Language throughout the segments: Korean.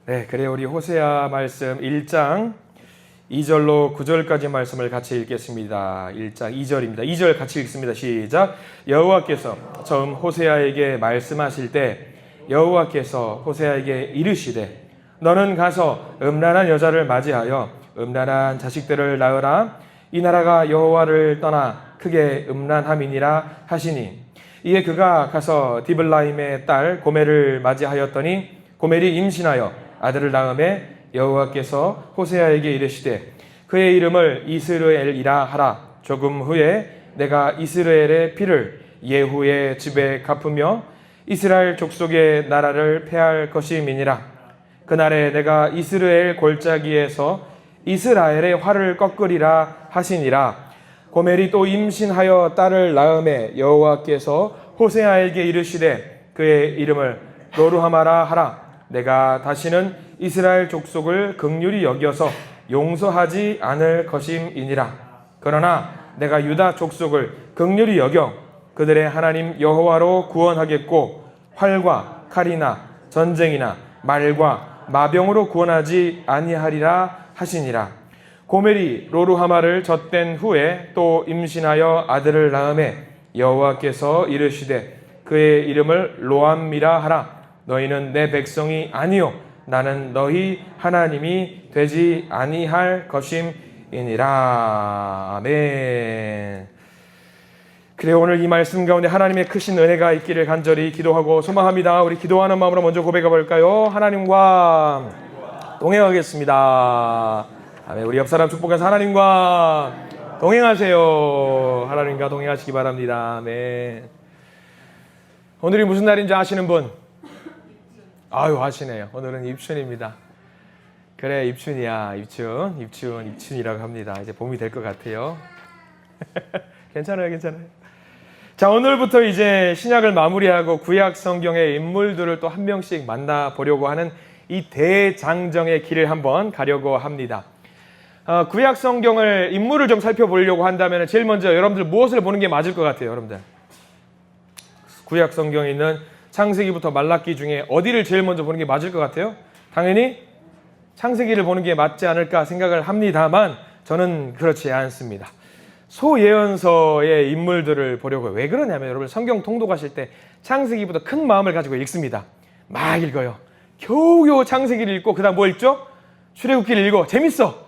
네, 그래요. 우리 호세아 말씀 1장 2절로 9절까지 말씀을 같이 읽겠습니다. 1장 2절입니다. 2절 같이 읽습니다. 시작. 여호와께서 처음 호세아에게 말씀하실 때 여호와께서 호세아에게 이르시되 너는 가서 음란한 여자를 맞이하여 음란한 자식들을 낳으라. 이 나라가 여호와를 떠나 크게 음란함이니라 하시니 이에 그가 가서 디블라임의 딸 고멜을 맞이하였더니 고멜이 임신하여 아들을 낳음에 여호와께서 호세아에게 이르시되 그의 이름을 이스르엘이라 하라. 조금 후에 내가 이스라엘의 피를 예후의 집에 갚으며 이스라엘 족속의 나라를 폐할 것임이니라. 그날에 내가 이스라엘 골짜기에서 이스라엘의 활을 꺾으리라 하시니라. 고멜이 또 임신하여 딸을 낳음에 여호와께서 호세아에게 이르시되 그의 이름을 로루하마라 하라. 내가 다시는 이스라엘 족속을 긍휼히 여겨서 용서하지 않을 것임이니라. 그러나 내가 유다 족속을 긍휼히 여겨 그들의 하나님 여호와로 구원하겠고 활과 칼이나 전쟁이나 말과 마병으로 구원하지 아니하리라 하시니라. 고멜이 로루하마를 젖댄 후에 또 임신하여 아들을 낳음에 여호와께서 이르시되 그의 이름을 로암미라 하라. 너희는 내 백성이 아니요 나는 너희 하나님이 되지 아니할 것임이니라. 아멘. 그래, 오늘 이 말씀 가운데 하나님의 크신 은혜가 있기를 간절히 기도하고 소망합니다. 우리 기도하는 마음으로 먼저 고백해 볼까요? 하나님과 동행하겠습니다. 아멘. 우리 옆 사람 축복해서 하나님과 동행하세요. 하나님과 동행하시기 바랍니다. 아멘. 오늘이 무슨 날인지 아시는 분? 아유, 아시네요. 오늘은 입춘입니다. 그래, 입춘이야. 입춘이라고 합니다. 이제 봄이 될 것 같아요. 괜찮아요. 자, 오늘부터 이제 신약을 마무리하고 구약 성경의 인물들을 또 한 명씩 만나보려고 하는 이 대장정의 길을 한번 가려고 합니다. 구약 성경을 인물을 좀 살펴보려고 한다면 제일 먼저 여러분들 무엇을 보는 게 맞을 것 같아요, 여러분들? 구약 성경에 있는 창세기부터 말라기 중에 어디를 제일 먼저 보는 게 맞을 것 같아요? 당연히 창세기를 보는 게 맞지 않을까 생각을 합니다만 저는 그렇지 않습니다. 소예언서의 인물들을 보려고 해요. 왜 그러냐면 여러분 성경 통독하실 때 창세기부터 큰 마음을 가지고 읽습니다. 막 읽어요. 겨우겨우 창세기를 읽고 그 다음 뭐 읽죠? 출애굽기를 읽어. 재밌어.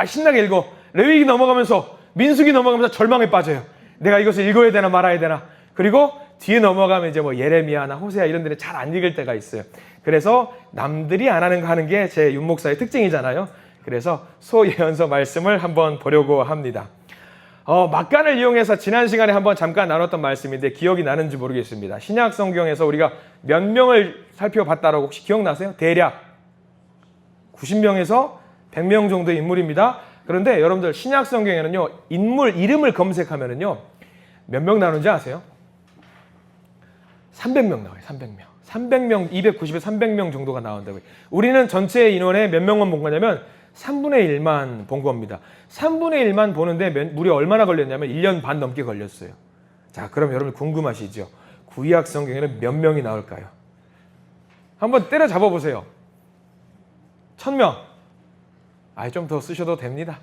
신나게 읽어. 레위기 넘어가면서 민수기 넘어가면서 절망에 빠져요. 내가 이것을 읽어야 되나 말아야 되나. 그리고 뒤에 넘어가면 이제 뭐 예레미야나 호세아 이런 데는 잘 안 읽을 때가 있어요. 그래서 남들이 안 하는 거 하는 게 제 윤목사의 특징이잖아요. 그래서 소예언서 말씀을 한번 보려고 합니다. 막간을 이용해서 지난 시간에 한번 잠깐 나눴던 말씀인데 기억이 나는지 모르겠습니다. 신약 성경에서 우리가 몇 명을 살펴봤다라고 혹시 기억나세요? 대략 90명에서 100명 정도의 인물입니다. 그런데 여러분들 신약 성경에는요, 인물 이름을 검색하면은요, 몇 명 나오는지 아세요? 300명 나와요. 300명, 290에 300명 정도가 나온다고요. 우리는 전체 인원의 몇 명만 본 거냐면 3분의 1만 본 겁니다. 3분의 1만 보는데 무려 얼마나 걸렸냐면 1년 반 넘게 걸렸어요. 자, 그럼 여러분 궁금하시죠? 구약 성경에는 몇 명이 나올까요? 한번 때려잡아 보세요. 1000명. 좀 더 쓰셔도 됩니다.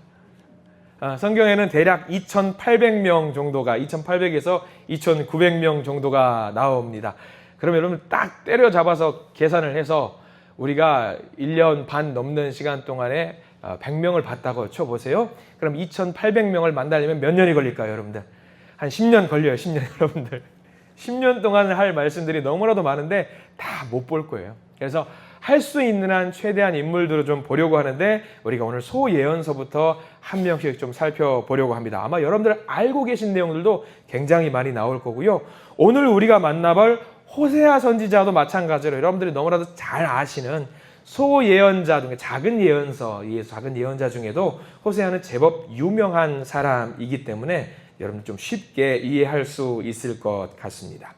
성경에는 대략 2800명 정도가 2800에서 2900명 정도가 나옵니다. 그럼 여러분 딱 때려잡아서 계산을 해서 우리가 1년 반 넘는 시간 동안에 100명을 봤다고 쳐보세요. 그럼 2800명을 만나려면 몇 년이 걸릴까요, 여러분들? 한 10년 걸려요, 10년 여러분들. 10년 동안 할 말씀들이 너무나도 많은데 다 못 볼 거예요. 그래서 할 수 있는 한 최대한 인물들을 좀 보려고 하는데 우리가 오늘 소예언서부터 한 명씩 좀 살펴보려고 합니다. 아마 여러분들 알고 계신 내용들도 굉장히 많이 나올 거고요. 오늘 우리가 만나볼 호세아 선지자도 마찬가지로 여러분들이 너무나도 잘 아시는 소예언자 중에 작은 예언자 중에도 호세아는 제법 유명한 사람이기 때문에 여러분 좀 쉽게 이해할 수 있을 것 같습니다.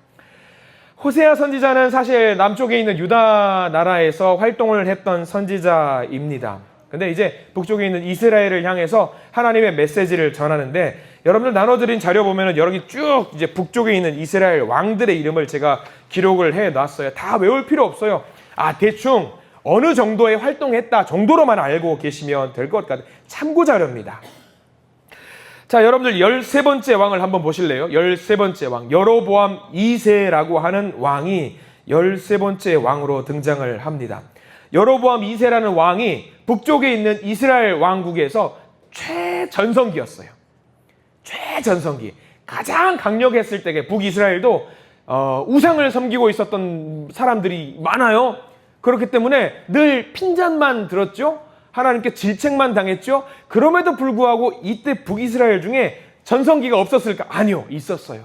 호세아 선지자는 사실 남쪽에 있는 유다 나라에서 활동을 했던 선지자입니다. 근데 이제 북쪽에 있는 이스라엘을 향해서 하나님의 메시지를 전하는데 여러분들 나눠드린 자료 보면은 여기 쭉 이제 북쪽에 있는 이스라엘 왕들의 이름을 제가 기록을 해 놨어요. 다 외울 필요 없어요. 대충 어느 정도의 활동했다 정도로만 알고 계시면 될 것 같아요. 참고 자료입니다. 자, 여러분들 13번째 왕을 한번 보실래요? 13번째 왕, 여로보암 2세라고 하는 왕이 13번째 왕으로 등장을 합니다. 여로보암 2세라는 왕이 북쪽에 있는 이스라엘 왕국에서 최전성기였어요. 최전성기. 가장 강력했을 때에 북이스라엘도 우상을 섬기고 있었던 사람들이 많아요. 그렇기 때문에 늘 핀잔만 들었죠. 하나님께 질책만 당했죠. 그럼에도 불구하고 이때 북이스라엘 중에 전성기가 없었을까? 아니요, 있었어요.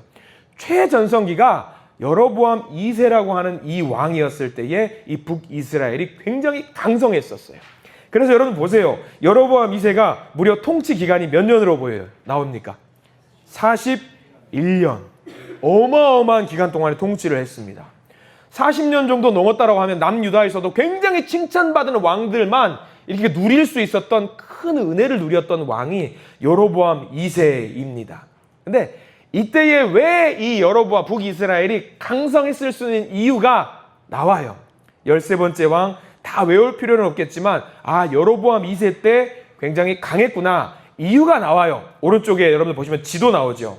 최전성기가 여로보암 2세라고 하는 이 왕이었을 때에 이 북이스라엘이 굉장히 강성했었어요. 그래서 여러분 보세요. 여로보암 2세가 무려 통치 기간이 몇 년으로 보여요? 나옵니까? 41년. 어마어마한 기간 동안에 통치를 했습니다. 40년 정도 넘었다라고 하면 남유다에서도 굉장히 칭찬받은 왕들만 이렇게 누릴 수 있었던 큰 은혜를 누렸던 왕이 여로보암 2세입니다. 근데 이때에 왜 이 여로보암 북이스라엘이 강성했을 수 있는 이유가 나와요. 13번째 왕 다 외울 필요는 없겠지만 여로보암 2세 때 굉장히 강했구나. 이유가 나와요. 오른쪽에 여러분들 보시면 지도 나오죠.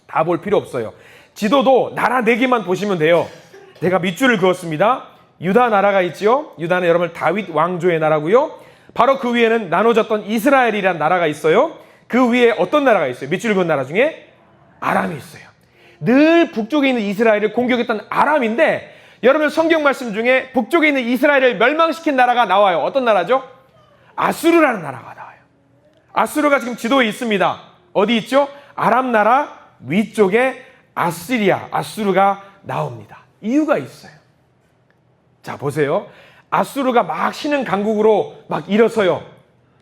다 볼 필요 없어요. 지도도 나라 4개만 보시면 돼요. 제가 밑줄을 그었습니다. 유다 나라가 있죠. 유다는 여러분 다윗 왕조의 나라고요. 바로 그 위에는 나눠졌던 이스라엘이라는 나라가 있어요. 그 위에 어떤 나라가 있어요? 밑줄 그은 나라 중에 아람이 있어요. 늘 북쪽에 있는 이스라엘을 공격했던 아람인데 여러분 성경 말씀 중에 북쪽에 있는 이스라엘을 멸망시킨 나라가 나와요. 어떤 나라죠? 아수르라는 나라가 나와요. 아수르가 지금 지도에 있습니다. 어디 있죠? 아람 나라 위쪽에 아수르가 나옵니다. 이유가 있어요. 자, 보세요. 아수르가 막 신흥 강국으로 막 일어서요.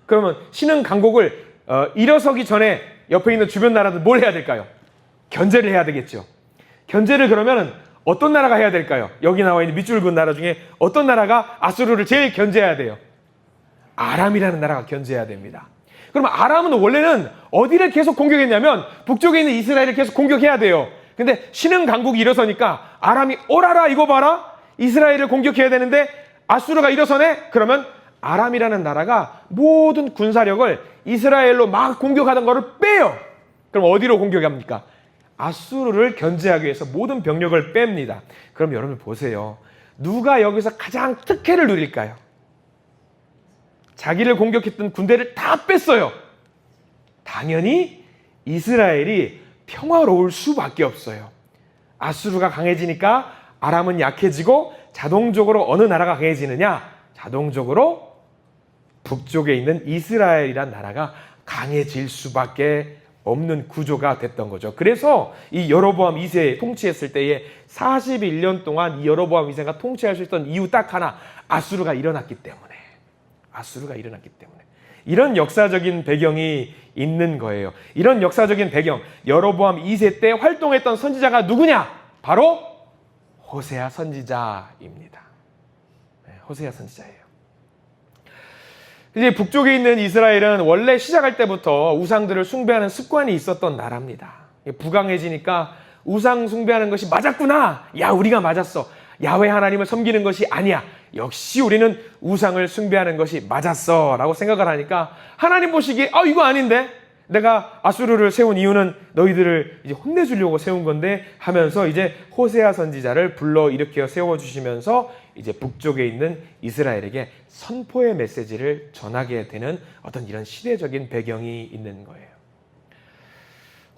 그러면 신흥 강국을 일어서기 전에 옆에 있는 주변 나라들 뭘 해야 될까요? 견제를 해야 되겠죠. 견제를 그러면 어떤 나라가 해야 될까요? 여기 나와 있는 밑줄 그은 나라 중에 어떤 나라가 아수르를 제일 견제해야 돼요? 아람이라는 나라가 견제해야 됩니다. 그럼 아람은 원래는 어디를 계속 공격했냐면 북쪽에 있는 이스라엘을 계속 공격해야 돼요. 근데 신흥 강국이 일어서니까 아람이 오라라 이거 봐라. 이스라엘을 공격해야 되는데 아수르가 일어서네? 그러면 아람이라는 나라가 모든 군사력을 이스라엘로 막 공격하던 거를 빼요. 그럼 어디로 공격합니까? 아수르를 견제하기 위해서 모든 병력을 뺍니다. 그럼 여러분 보세요. 누가 여기서 가장 특혜를 누릴까요? 자기를 공격했던 군대를 다 뺐어요. 당연히 이스라엘이 평화로울 수밖에 없어요. 아수르가 강해지니까 아람은 약해지고 자동적으로 어느 나라가 강해지느냐? 자동적으로 북쪽에 있는 이스라엘이란 나라가 강해질 수밖에 없는 구조가 됐던 거죠. 그래서 이 여로보암 2세 통치했을 때에 41년 동안 이 여로보암 2세가 통치할 수 있던 이유 딱 하나, 아수르가 일어났기 때문에. 이런 역사적인 배경이 있는 거예요. 이런 역사적인 배경, 여로보암 2세 때 활동했던 선지자가 누구냐? 바로 호세아 선지자입니다. 호세아 선지자예요. 이제 북쪽에 있는 이스라엘은 원래 시작할 때부터 우상들을 숭배하는 습관이 있었던 나라입니다. 부강해지니까 우상 숭배하는 것이 맞았구나. 야, 우리가 맞았어. 야훼 하나님을 섬기는 것이 아니야. 역시 우리는 우상을 숭배하는 것이 맞았어 라고 생각을 하니까 하나님 보시기에 이거 아닌데? 내가 아수르를 세운 이유는 너희들을 이제 혼내주려고 세운 건데 하면서 이제 호세아 선지자를 불러일으켜 세워주시면서 이제 북쪽에 있는 이스라엘에게 선포의 메시지를 전하게 되는 어떤 이런 시대적인 배경이 있는 거예요.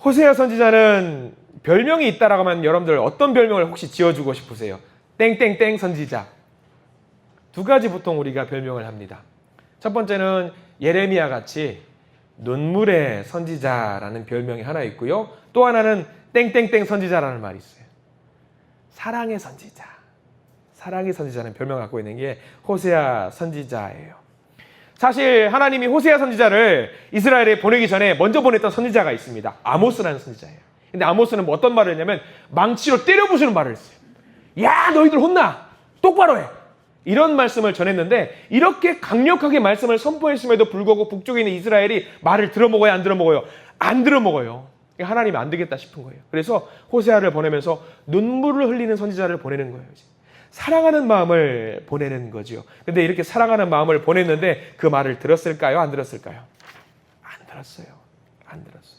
호세아 선지자는 별명이 있다라고 하면 여러분들 어떤 별명을 혹시 지어주고 싶으세요? 땡땡땡 선지자. 2가지 보통 우리가 별명을 합니다. 첫 번째는 예레미야 같이 눈물의 선지자라는 별명이 하나 있고요. 또 하나는 땡땡땡 선지자라는 말이 있어요. 사랑의 선지자. 사랑의 선지자는 별명을 갖고 있는 게 호세아 선지자예요. 사실 하나님이 호세아 선지자를 이스라엘에 보내기 전에 먼저 보냈던 선지자가 있습니다. 아모스라는 선지자예요. 근데 아모스는 어떤 말을 했냐면 망치로 때려 부수는 말을 했어요. 야, 너희들 혼나. 똑바로 해. 이런 말씀을 전했는데 이렇게 강력하게 말씀을 선포했음에도 불구하고 북쪽에 있는 이스라엘이 말을 들어먹어요? 안 들어먹어요? 안 들어먹어요. 하나님이 안 되겠다 싶은 거예요. 그래서 호세아를 보내면서 눈물을 흘리는 선지자를 보내는 거예요. 사랑하는 마음을 보내는 거죠. 근데 이렇게 사랑하는 마음을 보냈는데 그 말을 들었을까요? 안 들었을까요? 안 들었어요. 안 들었어요.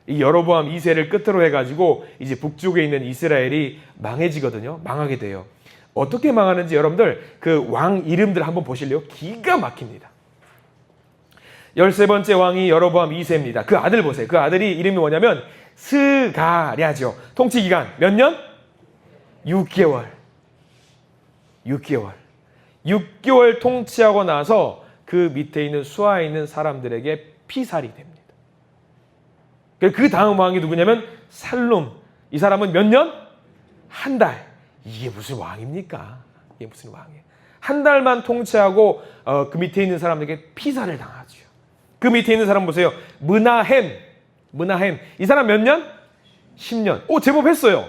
이 여로보암 2세를 끝으로 해가지고 이제 북쪽에 있는 이스라엘이 망해지거든요. 망하게 돼요. 어떻게 망하는지 여러분들 그 왕 이름들 한번 보실래요? 기가 막힙니다. 13번째 왕이 여로보암 2세입니다. 그 아들 보세요. 그 아들이 이름이 뭐냐면 스가랴죠. 통치 기간 몇 년? 6개월. 6개월 통치하고 나서 그 밑에 있는 수하에 있는 사람들에게 피살이 됩니다. 그 다음 왕이 누구냐면 살룸. 이 사람은 몇 년? 한 달. 이게 무슨 왕입니까? 이게 무슨 왕이에요? 한 달만 통치하고 그 밑에 있는 사람들에게 피살을 당하죠. 그 밑에 있는 사람 보세요. 므나헴. 이 사람 몇 년? 10년. 오, 제법 했어요.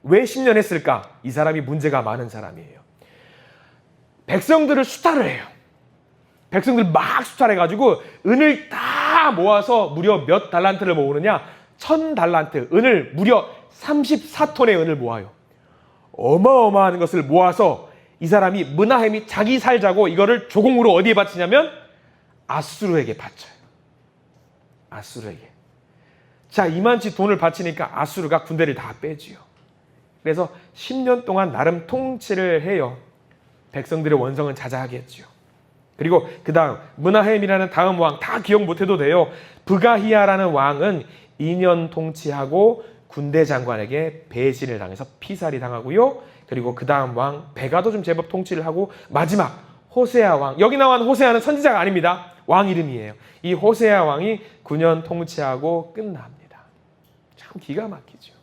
왜 10년 했을까? 이 사람이 문제가 많은 사람이에요. 백성들을 수탈을 해요. 백성들 막 수탈해가지고 은을 다 모아서 무려 몇 달란트를 모으느냐? 1000달란트. 은을 무려 34톤의 은을 모아요. 어마어마한 것을 모아서 이 사람이 므나헴이 자기 살자고 이거를 조공으로 어디에 바치냐면 아수르에게 바쳐요. 아수르에게. 자, 이만치 돈을 바치니까 아수르가 군대를 다 빼지요. 그래서 10년 동안 나름 통치를 해요. 백성들의 원성은 자자하겠죠. 그리고 그 다음 므나헴이라는 다음 왕 다 기억 못해도 돼요. 브가히야라는 왕은 2년 통치하고 군대 장관에게 배신을 당해서 피살이 당하고요. 그리고 그 다음 왕 베가도 좀 제법 통치를 하고 마지막 호세아 왕. 여기 나온 호세아는 선지자가 아닙니다. 왕 이름이에요. 이 호세아 왕이 9년 통치하고 끝납니다. 참 기가 막히죠.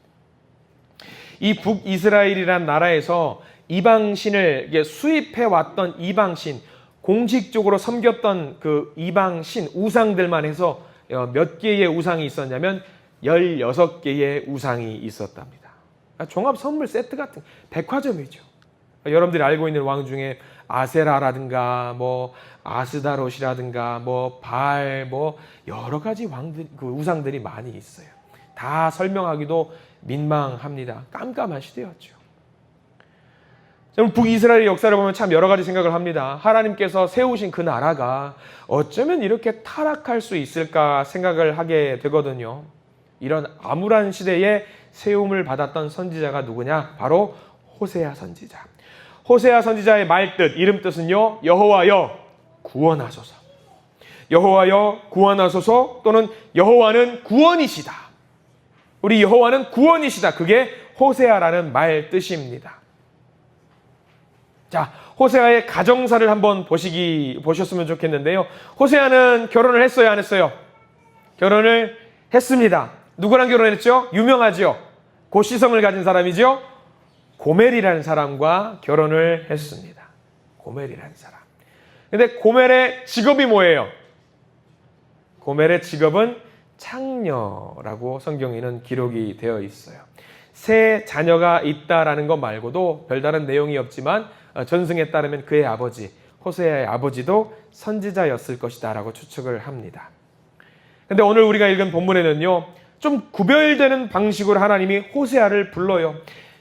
이 북이스라엘이란 나라에서 이방신을 수입해왔던 이방신, 공식적으로 섬겼던 그 이방신 우상들만 해서 몇 개의 우상이 있었냐면 16개의 우상이 있었답니다. 종합 선물 세트 같은 백화점이죠. 여러분들이 알고 있는 왕 중에 아세라라든가 뭐 아스다롯이라든가 뭐 바알 뭐 여러 가지 왕들 그 우상들이 많이 있어요. 다 설명하기도 민망합니다. 깜깜한 시대였죠. 북이스라엘의 역사를 보면 참 여러 가지 생각을 합니다. 하나님께서 세우신 그 나라가 어쩌면 이렇게 타락할 수 있을까 생각을 하게 되거든요. 이런 암울한 시대에 세움을 받았던 선지자가 누구냐? 바로 호세아 선지자. 호세아 선지자의 말뜻, 이름 뜻은요. 여호와여 구원하소서. 여호와여 구원하소서 또는 여호와는 구원이시다. 우리 여호와는 구원이시다. 그게 호세아라는 말 뜻입니다. 자, 호세아의 가정사를 한번 보셨으면 좋겠는데요. 호세아는 결혼을 했어요, 안 했어요? 결혼을 했습니다. 누구랑 결혼했죠? 유명하죠? 고시성을 가진 사람이죠? 고멜이라는 사람과 결혼을 했습니다. 고멜이라는 사람. 근데 고멜의 직업이 뭐예요? 고멜의 직업은 창녀라고 성경에는 기록이 되어 있어요. 세 자녀가 있다라는 것 말고도 별다른 내용이 없지만 전승에 따르면 그의 아버지 호세아의 아버지도 선지자였을 것이다 라고 추측을 합니다. 근데 오늘 우리가 읽은 본문에는요 좀 구별되는 방식으로 하나님이 호세아를 불러요.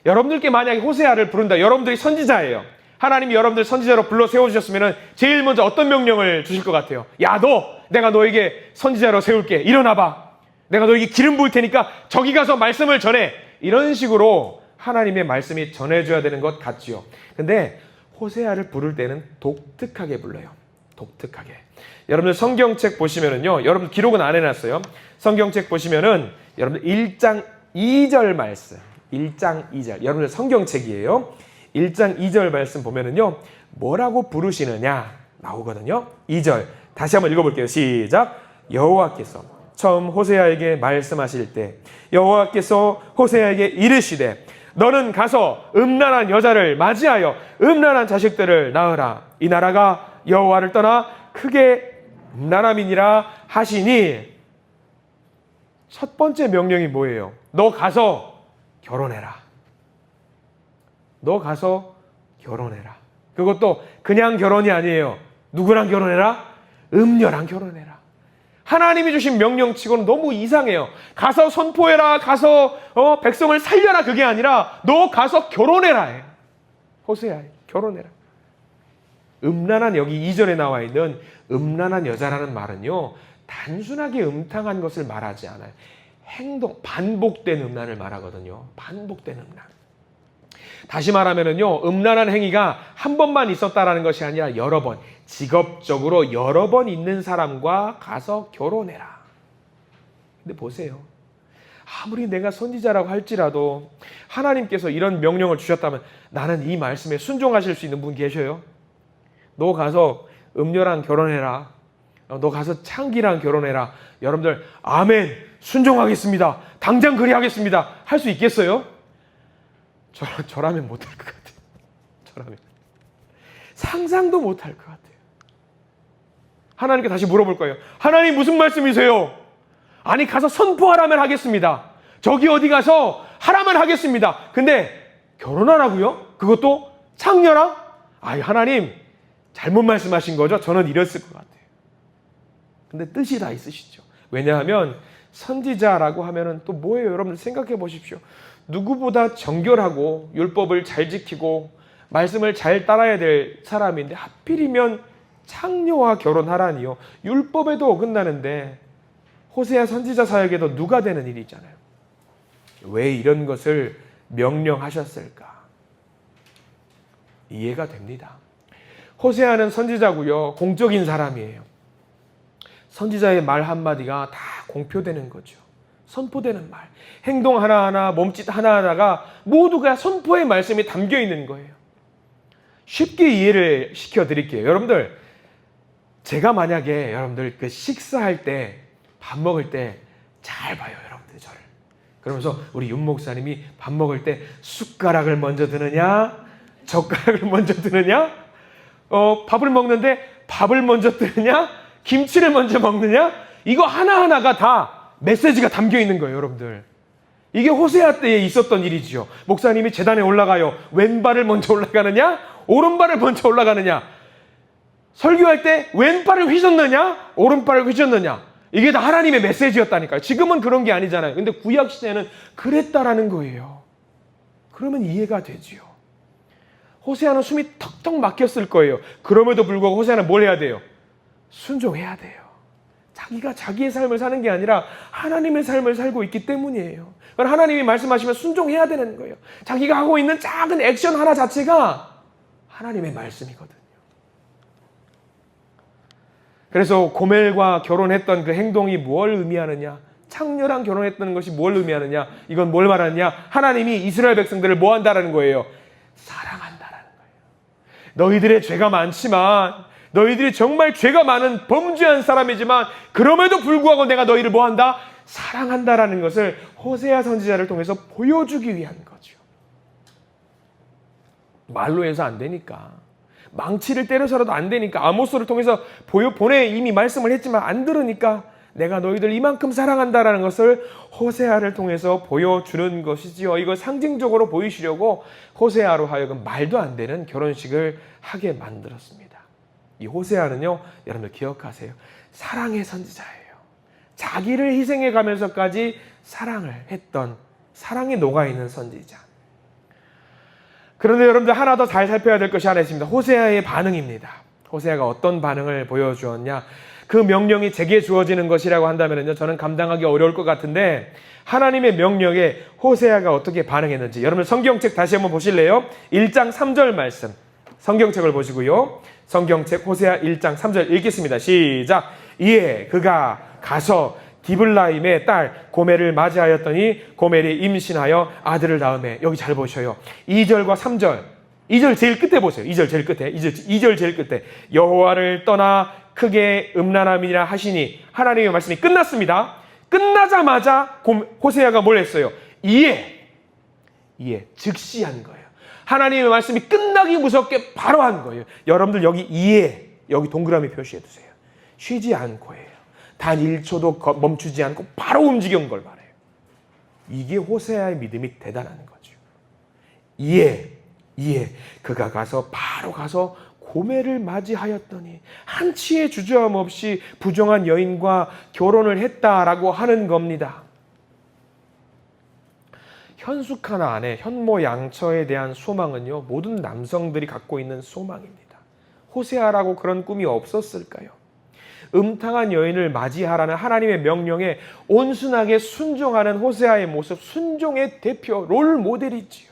여러분들께 만약에 호세아를 부른다, 여러분들이 선지자예요. 하나님이 여러분들 선지자로 불러 세워주셨으면 제일 먼저 어떤 명령을 주실 것 같아요? 야, 내가 너에게 선지자로 세울게. 일어나봐. 내가 너에게 기름 부을 테니까 저기 가서 말씀을 전해. 이런 식으로 하나님의 말씀이 전해줘야 되는 것 같지요. 근데 호세아를 부를 때는 독특하게 불러요. 독특하게. 여러분들 성경책 보시면은요, 여러분 기록은 안 해놨어요. 성경책 보시면은 여러분들 1장 2절 말씀, 1장 2절. 여러분들 성경책이에요. 1장 2절 말씀 보면은요, 뭐라고 부르시느냐 나오거든요. 2절. 다시 한번 읽어볼게요. 시작. 여호와께서 처음 호세아에게 말씀하실 때 여호와께서 호세아에게 이르시되 너는 가서 음란한 여자를 맞이하여 음란한 자식들을 낳으라. 이 나라가 여호와를 떠나 크게 음란함이니라 하시니. 첫 번째 명령이 뭐예요? 너 가서 결혼해라. 너 가서 결혼해라. 그것도 그냥 결혼이 아니에요. 누구랑 결혼해라? 음녀랑 결혼해라. 하나님이 주신 명령치고는 너무 이상해요. 가서 선포해라. 가서 백성을 살려라. 그게 아니라 너 가서 결혼해라 해. 호세아, 결혼해라. 음란한, 여기 2절에 나와 있는 음란한 여자라는 말은요, 단순하게 음탕한 것을 말하지 않아요. 행동, 반복된 음란을 말하거든요. 반복된 음란. 다시 말하면은요, 음란한 행위가 한 번만 있었다라는 것이 아니라 여러 번, 직업적으로 여러 번 있는 사람과 가서 결혼해라. 근데 보세요. 아무리 내가 선지자라고 할지라도 하나님께서 이런 명령을 주셨다면 나는 이 말씀에 순종하실 수 있는 분 계셔요? 너 가서 음녀랑 결혼해라. 너 가서 창기랑 결혼해라. 여러분들 아멘, 순종하겠습니다. 당장 그리하겠습니다. 할 수 있겠어요? 저라면 못할 것 같아요. 저라면 상상도 못할 것 같아요. 하나님께 다시 물어볼 거예요. 하나님 무슨 말씀이세요? 아니 가서 선포하라면 하겠습니다. 저기 어디 가서 하라면 하겠습니다. 근데 결혼하라고요? 그것도 창녀랑? 아이 하나님 잘못 말씀하신 거죠? 저는 이랬을 것 같아요. 근데 뜻이 다 있으시죠. 왜냐하면 선지자라고 하면은 또 뭐예요? 여러분들 생각해 보십시오. 누구보다 정결하고 율법을 잘 지키고 말씀을 잘 따라야 될 사람인데 하필이면 창녀와 결혼하라니요. 율법에도 어긋나는데 호세아 선지자 사역에도 누가 되는 일이잖아요. 왜 이런 것을 명령하셨을까? 이해가 됩니다. 호세아는 선지자고요. 공적인 사람이에요. 선지자의 말 한마디가 다 공표되는 거죠. 선포되는 말. 행동 하나하나, 몸짓 하나하나가 모두가 선포의 말씀이 담겨 있는 거예요. 쉽게 이해를 시켜드릴게요. 여러분들, 제가 만약에 여러분들 그 식사할 때, 밥 먹을 때 잘 봐요. 여러분들 저를. 그러면서 우리 윤 목사님이 밥 먹을 때 숟가락을 먼저 드느냐, 젓가락을 먼저 드느냐, 밥을 먹는데 밥을 먼저 드느냐, 김치를 먼저 먹느냐, 이거 하나하나가 다 메시지가 담겨 있는 거예요, 여러분들. 이게 호세아 때에 있었던 일이지요. 목사님이 제단에 올라가요. 왼발을 먼저 올라가느냐, 오른발을 먼저 올라가느냐, 설교할 때 왼발을 휘젓느냐, 오른발을 휘젓느냐, 이게 다 하나님의 메시지였다니까요. 지금은 그런 게 아니잖아요. 근데 구약 시대는 그랬다라는 거예요. 그러면 이해가 되지요. 호세아는 숨이 턱턱 막혔을 거예요. 그럼에도 불구하고 호세아는 뭘 해야 돼요? 순종해야 돼요. 자기가 자기의 삶을 사는 게 아니라 하나님의 삶을 살고 있기 때문이에요. 그러니까 하나님이 말씀하시면 순종해야 되는 거예요. 자기가 하고 있는 작은 액션 하나 자체가 하나님의 말씀이거든요. 그래서 고멜과 결혼했던 그 행동이 뭘 의미하느냐? 창녀랑 결혼했던 것이 뭘 의미하느냐? 이건 뭘 말하느냐? 하나님이 이스라엘 백성들을 뭐 한다라는 거예요? 사랑한다라는 거예요. 너희들의 죄가 많지만, 너희들이 정말 죄가 많은 범죄한 사람이지만 그럼에도 불구하고 내가 너희를 뭐 한다? 사랑한다라는 것을 호세아 선지자를 통해서 보여주기 위한 거죠. 말로 해서 안 되니까, 망치를 때려서라도 안 되니까, 아모스를 통해서 보내 이미 말씀을 했지만 안 들으니까 내가 너희들 이만큼 사랑한다라는 것을 호세아를 통해서 보여주는 것이지요. 이걸 상징적으로 보이시려고 호세아로 하여금 말도 안 되는 결혼식을 하게 만들었습니다. 이 호세아는요, 여러분들 기억하세요. 사랑의 선지자예요. 자기를 희생해 가면서까지 사랑을 했던, 사랑에 녹아있는 선지자. 그런데 여러분들 하나 더 잘 살펴야 될 것이 하나 있습니다. 호세아의 반응입니다. 호세아가 어떤 반응을 보여주었냐. 그 명령이 제게 주어지는 것이라고 한다면요, 저는 감당하기 어려울 것 같은데 하나님의 명령에 호세아가 어떻게 반응했는지 여러분 성경책 다시 한번 보실래요? 1장 3절 말씀. 성경책을 보시고요. 성경책 호세아 1장 3절 읽겠습니다. 시작. 이에 그가 가서 디블라임의 딸 고멜을 맞이하였더니 고멜이 임신하여 아들을 낳으매. 여기 잘 보셔요. 2절과 3절. 2절 제일 끝에 보세요. 2절 제일 끝에. 2절 제일 끝에. 여호와를 떠나 크게 음란함이라 하시니. 하나님의 말씀이 끝났습니다. 끝나자마자 호세아가 뭘 했어요? 이에 즉시 한 거예요. 하나님의 말씀이 끝나기 무섭게 바로 한 거예요. 여러분들 여기 이에, 여기 동그라미 표시해 두세요. 쉬지 않고 해요. 단 1초도 멈추지 않고 바로 움직인 걸 말해요. 이게 호세아의 믿음이 대단한 거죠. 이에 그가 바로 가서 고멜을 맞이하였더니 한치의 주저함 없이 부정한 여인과 결혼을 했다라고 하는 겁니다. 현숙 하나 안에 현모양처에 대한 소망은요, 모든 남성들이 갖고 있는 소망입니다. 호세아라고 그런 꿈이 없었을까요? 음탕한 여인을 맞이하라는 하나님의 명령에 온순하게 순종하는 호세아의 모습, 순종의 대표, 롤 모델이지요.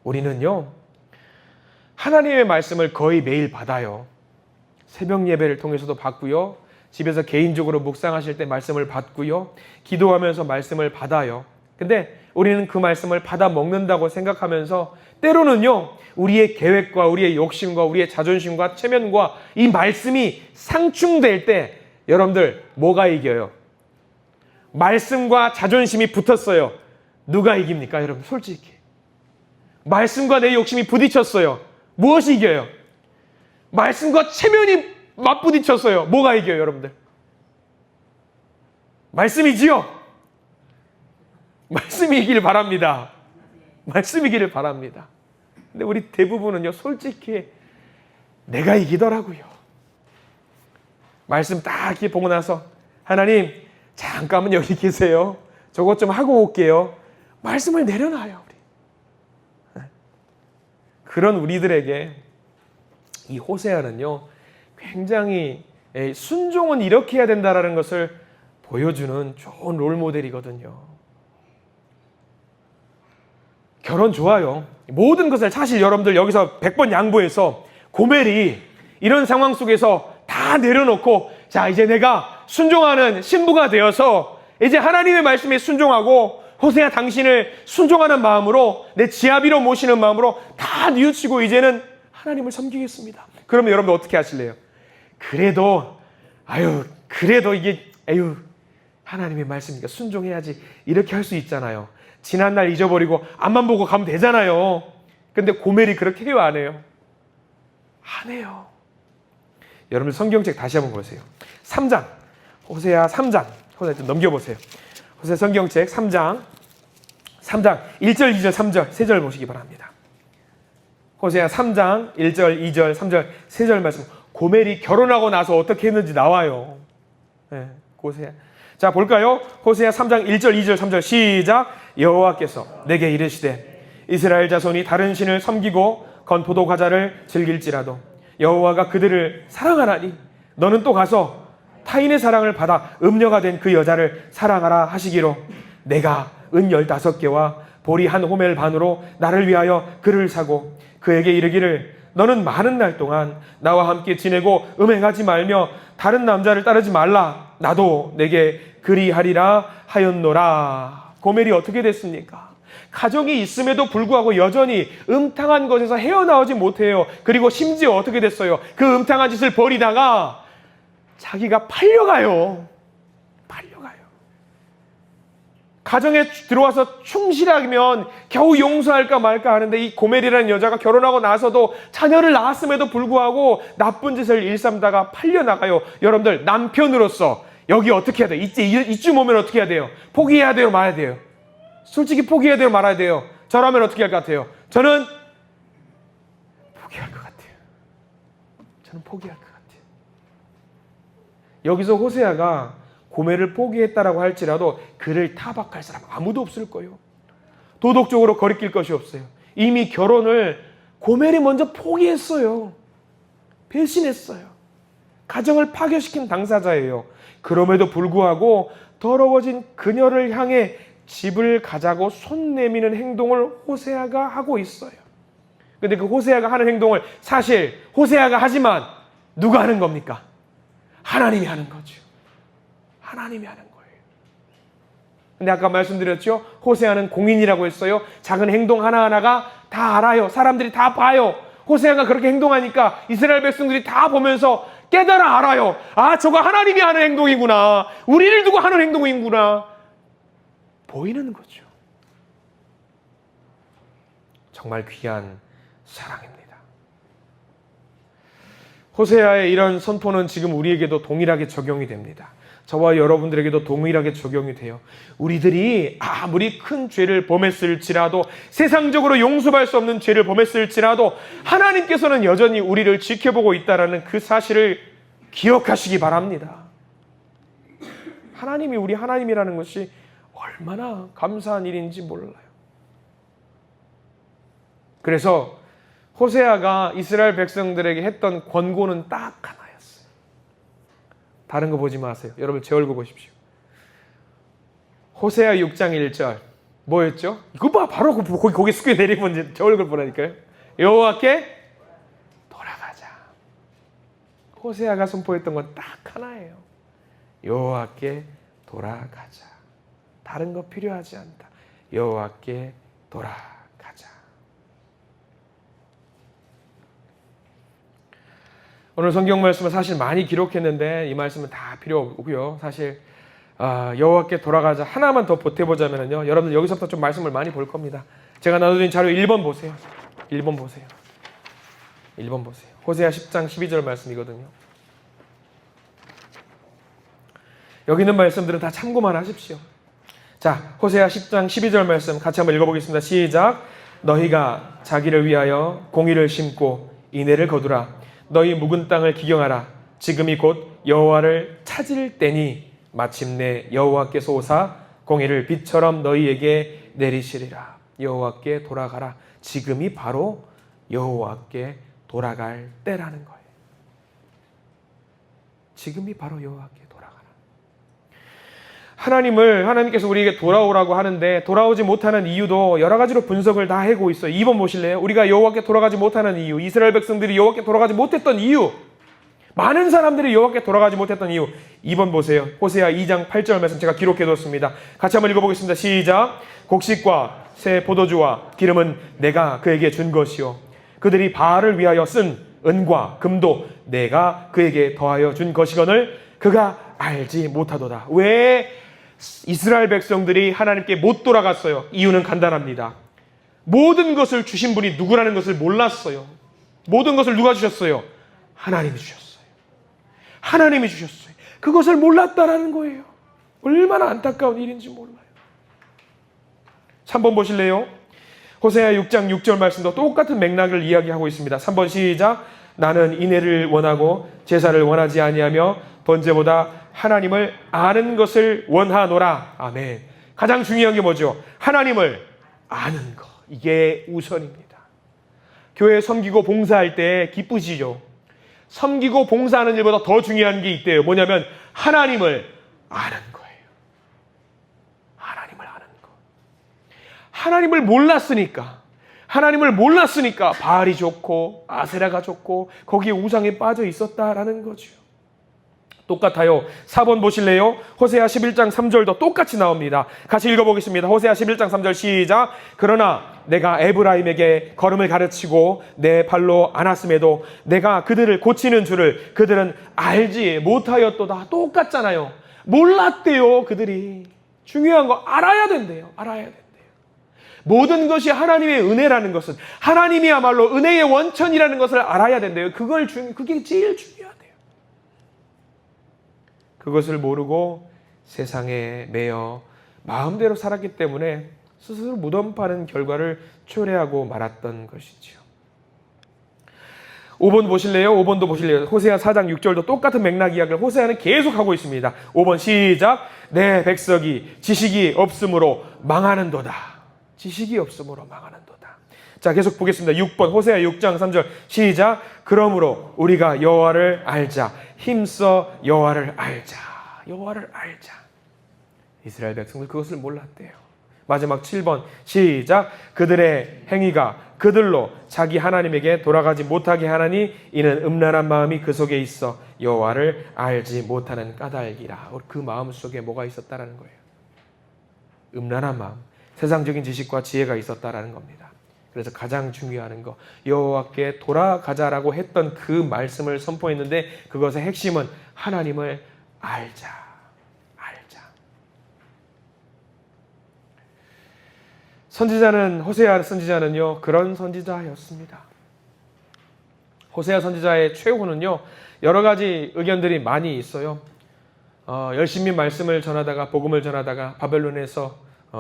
우리는요, 하나님의 말씀을 거의 매일 받아요. 새벽 예배를 통해서도 받고요. 집에서 개인적으로 묵상하실 때 말씀을 받고요. 기도하면서 말씀을 받아요. 근데 우리는 그 말씀을 받아 먹는다고 생각하면서 때로는요, 우리의 계획과 우리의 욕심과 우리의 자존심과 체면과 이 말씀이 상충될 때 여러분들 뭐가 이겨요? 말씀과 자존심이 붙었어요. 누가 이깁니까? 여러분 솔직히. 말씀과 내 욕심이 부딪혔어요. 무엇이 이겨요? 말씀과 체면이 맞부딪혔어요. 뭐가 이겨요, 여러분들? 말씀이지요? 말씀이 이기를 바랍니다. 말씀이기를 바랍니다. 근데 우리 대부분은요, 솔직히 내가 이기더라고요. 말씀 딱 이렇게 보고 나서 하나님, 잠깐만 여기 계세요. 저것 좀 하고 올게요. 말씀을 내려놔요, 우리. 그런 우리들에게 이 호세아는요, 굉장히 순종은 이렇게 해야 된다라는 것을 보여주는 좋은 롤모델이거든요. 결혼 좋아요. 모든 것을 사실 여러분들 여기서 100번 양보해서 고멜이 이런 상황 속에서 다 내려놓고 자, 이제 내가 순종하는 신부가 되어서 이제 하나님의 말씀에 순종하고 호세아 당신을 순종하는 마음으로 내 지아비로 모시는 마음으로 다 뉘우치고 이제는 하나님을 섬기겠습니다. 그러면 여러분들 어떻게 하실래요? 그래도 이게 하나님의 말씀이니까 순종해야지 이렇게 할 수 있잖아요. 지난날 잊어버리고 앞만 보고 가면 되잖아요. 근데 고멜이 그렇게 해요, 안 해요? 안 해요. 여러분 성경책 다시 한번 보세요. 3장 호세아 3장 호세아 좀 넘겨보세요. 호세아 성경책 3장 1절 2절 3절 3절 보시기 바랍니다. 호세아 3장 1절 2절 3절 3절 말씀. 고멜이 결혼하고 나서 어떻게 했는지 나와요. 네, 호세아. 자, 볼까요? 호세아 3장 1절 2절 3절 시작. 여호와께서 내게 이르시되 이스라엘 자손이 다른 신을 섬기고 건포도 과자를 즐길지라도 여호와가 그들을 사랑하나니 너는 또 가서 타인의 사랑을 받아 음녀가 된 그 여자를 사랑하라 하시기로 내가 은 15개와 보리 한 호멜 반으로 나를 위하여 그를 사고 그에게 이르기를 너는 많은 날 동안 나와 함께 지내고 음행하지 말며 다른 남자를 따르지 말라. 나도 내게 그리하리라 하였노라. 고멜이 어떻게 됐습니까? 가정이 있음에도 불구하고 여전히 음탕한 것에서 헤어나오지 못해요. 그리고 심지어 어떻게 됐어요? 그 음탕한 짓을 벌이다가 자기가 팔려가요. 가정에 들어와서 충실하면 겨우 용서할까 말까 하는데 이 고멜이라는 여자가 결혼하고 나서도 자녀를 낳았음에도 불구하고 나쁜 짓을 일삼다가 팔려나가요. 여러분들 남편으로서 여기 어떻게 해야 돼요? 이쯤 오면 어떻게 해야 돼요? 포기해야 돼요? 말아야 돼요? 솔직히 포기해야 돼요? 말아야 돼요? 저라면 어떻게 할 것 같아요? 저는 포기할 것 같아요. 저는 포기할 것 같아요. 여기서 호세아가 고멜을 포기했다라고 할지라도 그를 타박할 사람 아무도 없을 거예요. 도덕적으로 거리낄 것이 없어요. 이미 결혼을 고멜이 먼저 포기했어요. 배신했어요. 가정을 파괴시킨 당사자예요. 그럼에도 불구하고 더러워진 그녀를 향해 집을 가자고 손 내미는 행동을 호세아가 하고 있어요. 근데 그 호세아가 하는 행동을 사실 호세아가 하지만 누가 하는 겁니까? 하나님이 하는 거죠. 하나님이 하는 거예요. 근데 아까 말씀드렸죠? 호세아는 공인이라고 했어요. 작은 행동 하나하나가 다 알아요. 사람들이 다 봐요. 호세아가 그렇게 행동하니까 이스라엘 백성들이 다 보면서 깨달아 알아요. 아, 저거 하나님이 하는 행동이구나. 우리를 두고 하는 행동이구나. 보이는 거죠. 정말 귀한 사랑입니다. 호세아의 이런 선포는 지금 우리에게도 동일하게 적용이 됩니다. 저와 여러분들에게도 동일하게 적용이 돼요. 우리들이 아무리 큰 죄를 범했을지라도 세상적으로 용서할 수 없는 죄를 범했을지라도 하나님께서는 여전히 우리를 지켜보고 있다는 그 사실을 기억하시기 바랍니다. 하나님이 우리 하나님이라는 것이 얼마나 감사한 일인지 몰라요. 그래서 호세아가 이스라엘 백성들에게 했던 권고는 딱 하나였어요. 다른 거 보지 마세요. 여러분 제 얼굴 보십시오. 호세아 6장 1절 뭐였죠? 이거 봐, 바로 고개 숙여 내리고 이제 제 얼굴 보라니까요. 여호와께 돌아가자. 호세아가 선포했던 건 딱 하나예요. 여호와께 돌아가자. 다른 거 필요하지 않다. 여호와께 돌아가자. 오늘 성경 말씀은 사실 많이 기록했는데 이 말씀은 다 필요 없고요. 사실 여호와께 돌아가자 하나만 더 보태보자면요, 여러분들 여기서부터 좀 말씀을 많이 볼 겁니다. 제가 나눠드린 자료 1번 보세요. 1번 보세요. 1번 보세요. 호세아 10장 12절 말씀이거든요. 여기 있는 말씀들은 다 참고만 하십시오. 자, 호세아 10장 12절 말씀 같이 한번 읽어보겠습니다. 시작. 너희가 자기를 위하여 공의를 심고 인애를 거두라. 너희 묵은 땅을 기경하라. 지금이 곧 여호와를 찾을 때니 마침내 여호와께서 오사 공의를 빛처럼 너희에게 내리시리라. 여호와께 돌아가라. 지금이 바로 여호와께 돌아갈 때라는 거예요. 지금이 바로 여호와께 돌아가라. 하나님께서 우리에게 돌아오라고 하는데 돌아오지 못하는 이유도 여러 가지로 분석을 다 하고 있어요. 2번 보실래요? 우리가 여호와께 돌아가지 못하는 이유, 이스라엘 백성들이 여호와께 돌아가지 못했던 이유, 많은 사람들이 여호와께 돌아가지 못했던 이유. 2번 보세요. 호세아 2장 8절 말씀 제가 기록해뒀습니다. 같이 한번 읽어보겠습니다. 시작. 곡식과 새 포도주와 기름은 내가 그에게 준 것이요 그들이 바알을 위하여 쓴 은과 금도 내가 그에게 더하여 준 것이거늘 그가 알지 못하도다. 왜 이스라엘 백성들이 하나님께 못 돌아갔어요? 이유는 간단합니다. 모든 것을 주신 분이 누구라는 것을 몰랐어요. 모든 것을 누가 주셨어요? 하나님이 주셨어요. 하나님이 주셨어요. 그것을 몰랐다라는 거예요. 얼마나 안타까운 일인지 몰라요. 3번 보실래요? 호세아 6장 6절 말씀도 똑같은 맥락을 이야기하고 있습니다. 3번 시작. 나는 인애를 원하고 제사를 원하지 아니하며 번제보다 하나님을 아는 것을 원하노라. 아멘. 가장 중요한 게 뭐죠? 하나님을 아는 것. 이게 우선입니다. 교회 섬기고 봉사할 때 기쁘시죠? 섬기고 봉사하는 일보다 더 중요한 게 있대요. 뭐냐면 하나님을 아는 거예요. 하나님을 아는 거. 하나님을 몰랐으니까 바알이 좋고 아세라가 좋고 거기에 우상에 빠져 있었다라는 거죠. 똑같아요. 4번 보실래요? 호세아 11장 3절도 똑같이 나옵니다. 같이 읽어보겠습니다. 호세아 11장 3절 시작. 그러나 내가 에브라임에게 걸음을 가르치고 내 발로 안았음에도 내가 그들을 고치는 줄을 그들은 알지 못하였도다. 똑같잖아요. 몰랐대요. 그들이. 중요한 거 알아야 된대요. 알아야 된대요. 모든 것이 하나님의 은혜라는 것은 하나님이야말로 은혜의 원천이라는 것을 알아야 된대요. 그게 제일 중요하대요. 그것을 모르고 세상에 매여 마음대로 살았기 때문에 스스로 무덤 파는 결과를 초래하고 말았던 것이죠. 5번 보실래요? 5번도 보실래요? 호세아 4장 6절도 똑같은 맥락 이야기를 호세아는 계속하고 있습니다. 5번 시작. 내 백성이 지식이 없으므로 망하는도다. 지식이 없으므로 망하는도다. 자, 계속 보겠습니다. 6번 호세아 6장 3절 시작. 그러므로 우리가 여호와를 알자. 힘써 여호와를 알자. 여호와를 알자. 이스라엘 백성들 그것을 몰랐대요. 마지막 7번 시작. 그들의 행위가 그들로 자기 하나님에게 돌아가지 못하게 하나니 이는 음란한 마음이 그 속에 있어 여호와를 알지 못하는 까닭이라. 그 마음 속에 뭐가 있었다라는 거예요? 음란한 마음, 세상적인 지식과 지혜가 있었다라는 겁니다. 그래서 가장 중요한 거 여호와께 돌아가자라고 했던 그 말씀을 선포했는데 그것의 핵심은 하나님을 알자. 호세아 선지자는요 그런 선지자였습니다. 호세아 선지자의 최후는요 여러 가지 의견들이 많이 있어요. 열심히 말씀을 전하다가 복음을 전하다가 바벨론에서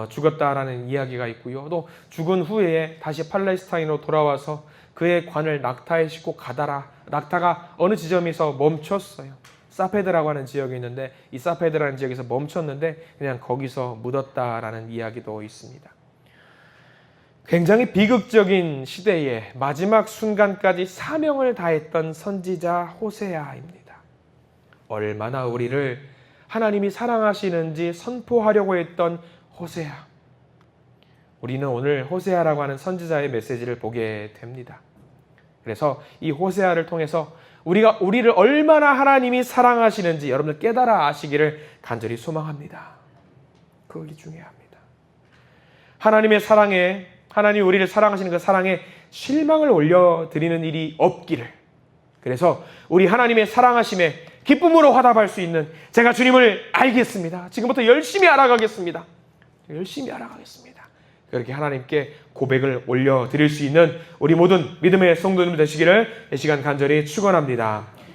죽었다라는 이야기가 있고요. 또 죽은 후에 다시 팔레스타인으로 돌아와서 그의 관을 낙타에 싣고 가다라. 낙타가 어느 지점에서 멈췄어요. 사페드라고 하는 지역이 있는데 이 사페드라는 지역에서 멈췄는데 그냥 거기서 묻었다라는 이야기도 있습니다. 굉장히 비극적인 시대에 마지막 순간까지 사명을 다했던 선지자 호세아입니다. 얼마나 우리를 하나님이 사랑하시는지 선포하려고 했던 호세아. 우리는 오늘 호세아라고 하는 선지자의 메시지를 보게 됩니다. 그래서 이 호세아를 통해서 우리를 얼마나 하나님이 사랑하시는지 여러분들 깨달아 아시기를 간절히 소망합니다. 그것이 중요합니다. 하나님의 사랑에, 하나님 우리를 사랑하시는 그 사랑에 실망을 올려드리는 일이 없기를, 그래서 우리 하나님의 사랑하심에 기쁨으로 화답할 수 있는, 제가 주님을 알겠습니다, 지금부터 열심히 알아가겠습니다, 열심히 알아가겠습니다, 그렇게 하나님께 고백을 올려드릴 수 있는 우리 모든 믿음의 성도들 되시기를 이 시간 간절히 축원합니다.